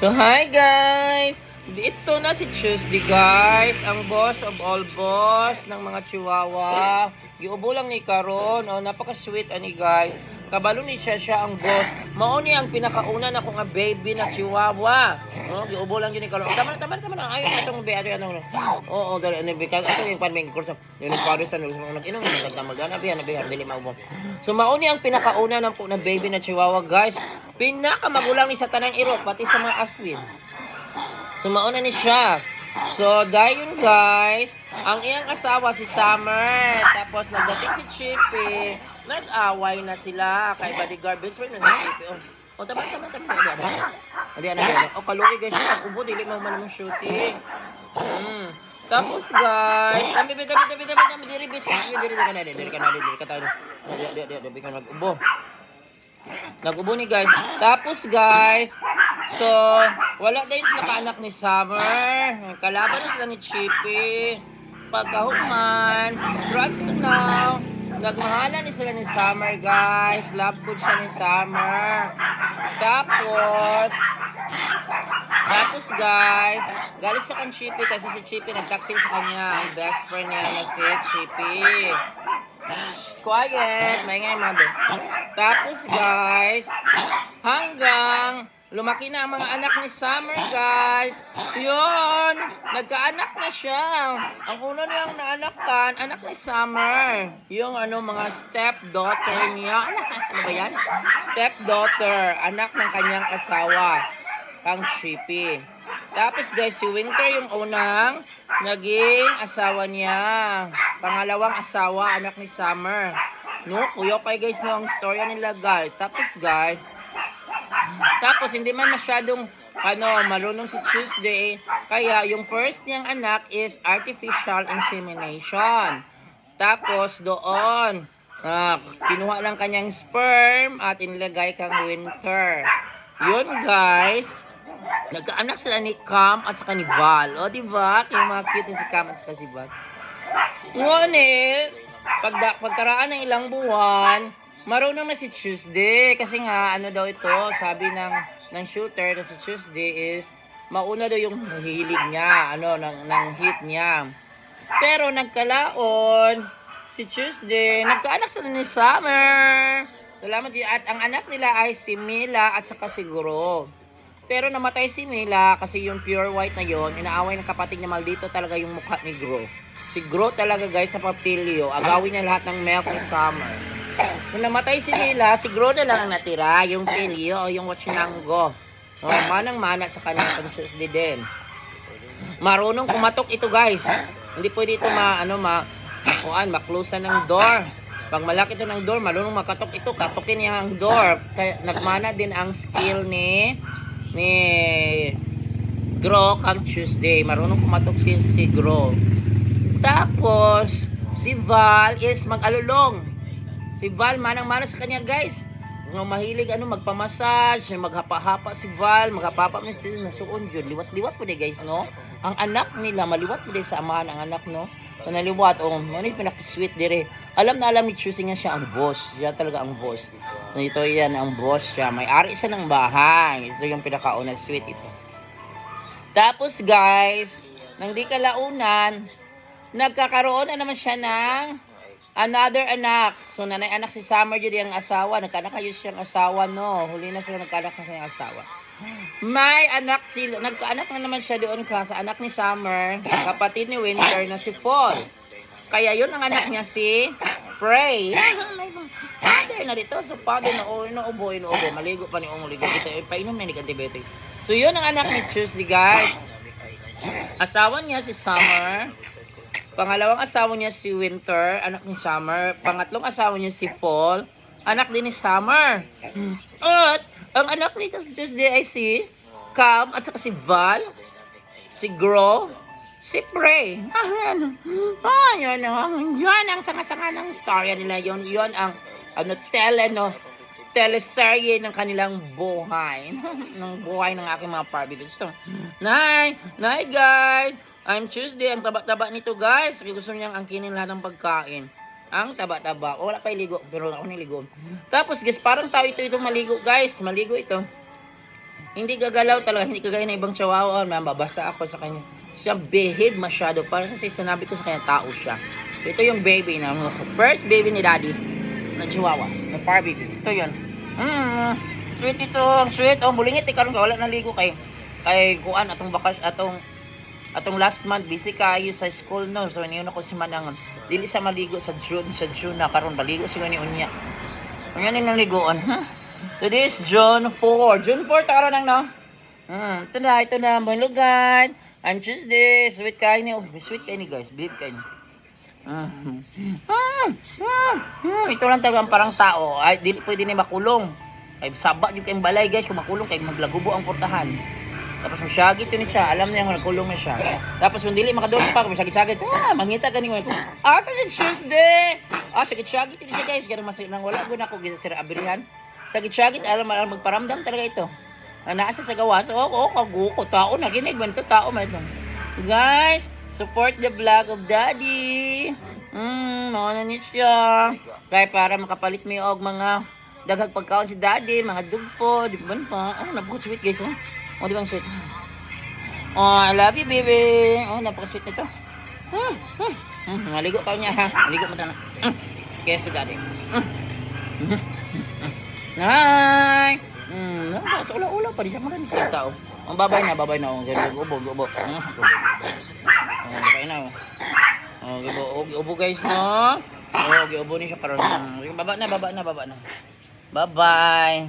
So, hi guys! Dito na si Tuesday guys, ang boss of all boss ng mga chihuahua. Giubo lang ni karon, napaka-sweet ani guys. Kabalo ni siya ang boss. Mao ni ang pinakauna na ko nga baby na chihuahua. Giubo lang yun ni karon. Tama na. Ayo atong be ano. Oo, dali ani be ato yung panming kurso. Yung pares na nag-inom nagtamag na be dili maubo. So mao ni ang pinakauna na ko na baby na chihuahua guys. Pinakamagulang ni sa tanang iro pati sa mga aswin. So, mauna ni siya. So, dayon guys, ang iyang asawa si Summer. Tapos, nagdating si Chippy. Nag-away na sila. Kay bodyguard best friend na si Chippy. Oh, tama. Adi. Oh, kaluwi guys. Nag-ubo, dili mo man mong shooting. Tapos guys, diri ka tayo. Diri ka nag-ubo. Nag-ubo ni guys. Tapos guys, so, wala din sila kaanak ni Summer. Kalaban na sila ni Chippy. Pagkahuman, right now, nagmahalan ni sila ni Summer guys. Love good siya ni Summer. Tapos guys, galit siya kan Chippy kasi si Chippy nagtaksil sa kanya. Ang best friend niya na si Chippy. Quiet, maingay mother. Tapos guys, hanggang lumaki na ang mga anak ni Summer guys. Yun, nagkaanak na siya. Ang una niyang naanakan, anak ni Summer. Yung mga stepdaughter niya. Ano ba yan? Stepdaughter, anak ng kanyang asawa, kang Chippy. Tapos guys, si Winter yung unang naging asawa niya. Pangalawang asawa, anak ni Summer. No, kuya kay guys no ang storya nila guys. Tapos hindi man masyadong marunong si Tuesday. Kaya yung first niyang anak is artificial insemination. Tapos doon, kinuha lang kanyang sperm at inilagay kang Winter. Yun guys, nagkaanak sila ni Cam at saka ni Val. O diba? Kaya mga cute si Cam at saka si Val. Ngunit, pagkaraan ng ilang buwan, marunong na si Tuesday. Kasi nga, daw ito, sabi ng shooter na si Tuesday is, mauna daw yung hilig niya, ng hit niya. Pero nagkalaon, si Tuesday, nagkaanak sila ni Summer. Salamat din. At ang anak nila ay si Mila at saka si Gro. Pero namatay si Mila kasi yung pure white na yon, inaaway ng kapatid niya, maldito talaga yung mukha ni Gro. Si Gro talaga guys sa papilyo, agawin niya lahat ng milk ni Summer. Nung namatay si Mila, si Gro na lang ang natira, yung pilyo o yung watchinanggo. Manang-mana sa kanyang Tuesday din. Marunong kumatok ito guys. Hindi pwede ito maklusan ng door. Pag malaki ito ng door, marunong makatok ito, katokin niya ang door. Kaya nagmana din ang skill ni Gro kang Tuesday. Marunong kumatok si Gro. Tapos, si Val is mag-alulong. Si Val, manang-mana sa kanya, guys. Mahilig, magpamassage, maghapa-hapa si Val, maghapa-hapa niya sa suon yun. Liwat-liwat po guys, no? Ang anak nila, maliwat po sa amahan ang anak, no? So, naliwat, ano yung pinaka-sweet dire. Alam ni Tuesday nga siya ang boss. Siya talaga ang boss. So, ito yan, ang boss siya. May-ari siya ng bahay. Ito yung pinaka-una, sweet ito. Tapos, guys, nang di kalaunan, nagkakaroon na naman siya ng another anak. So, nanay anak si Summer yun ang asawa. Nagkaanak kayo siyang asawa, no? Huli na sila nagkaanak na siyang asawa. May anak sila. Nagkaanak na naman siya doon sa anak ni Summer, kapatid ni Winter na si Fall. Kaya yun ang anak niya si Prey. Father na dito. So, father na inuubo. Maligo pa ni Ligo. Painom na ni antibiotic. So, yun ang anak ni Tuesday, guys. Asawa niya si Summer. Pangalawang asawa niya si Winter, anak ni Summer. Pangatlong asawa niya si Fall, anak din ni Summer. At ang anak ni Tuesday ay si Cam at saka si Val, si Gro, si Prey. Yan ang sanga-sanga ng storya nila. Yon ang teleserye ng kanilang buhay. ng buhay ng aking mga parbitos. Nay guys! I'm Tuesday, ang taba-taba nito guys. Gusto niyang angkinin lahat ng pagkain. Ang taba-taba. O, wala pa iligo, pero ako niligo. Tapos guys, parang tao ito maligo guys. Maligo ito. Hindi gagalaw talaga, hindi kagaya ng ibang chihuahua. Mababasa ako sa kanya. Siya behave masyado. Para sa sinabi ko sa kanya, tao siya. Ito yung baby na, first baby ni daddy na chihuahua, na par baby. Ito yun. Sweet ito, sweet. Oh, bulingit, ikaroon ka, wala naligo kay kuan, atong bakas, atong last month, busy kayo sa school, no? So, niyon ako si Manang, dili sa maligo sa June na, karon baligo siya ni Unya. Ayan yung naligoan, ha? Today is June 4. June 4, karon nang, no? Ito na, mga lugad. On Tuesday, sweet kayo ni, sweet kayo ni guys, believe kayo ni. Ito lang talagang parang tao. Ay, di pwede ni makulong. Kay saba yung kayong balay guys, kung makulong kay maglagubo ang portahan. Tapos masyagit yun siya, alam niya nga nagkulong na siya. Tapos kung dili makados pa, kung masyagit-syagit, mangita ka niyo. Sa si Tuesday! Syagit-syagit yun siya guys, ganun mas nang wala ko na ako gisa sira abirihan. Syagit-syagit, alam magparamdam talaga ito. Naasa sa gawas, kaguko, tao na, ginig man ito, tao man ito. Guys, support the vlog of Daddy. Mga na siya. Kaya para makapalit mo yung mga daghang pagkaon si Daddy, mga dugpo, di ba pa? Napaka-sweet guys, oh, di ba ang sweet? Oh, I love you, baby. Oh, napaka-sweet nito. Maligo ka niya, ha? Maligo mo tayo. Kaya si Daddy. Hi! Sa ula-ula pa, di siya maraming siya tao. Ang babay na. Oh, gubo. Babay na, oh. Ubo guys, no? Oh, ubo ni siya karon. Baba na. Bye-bye.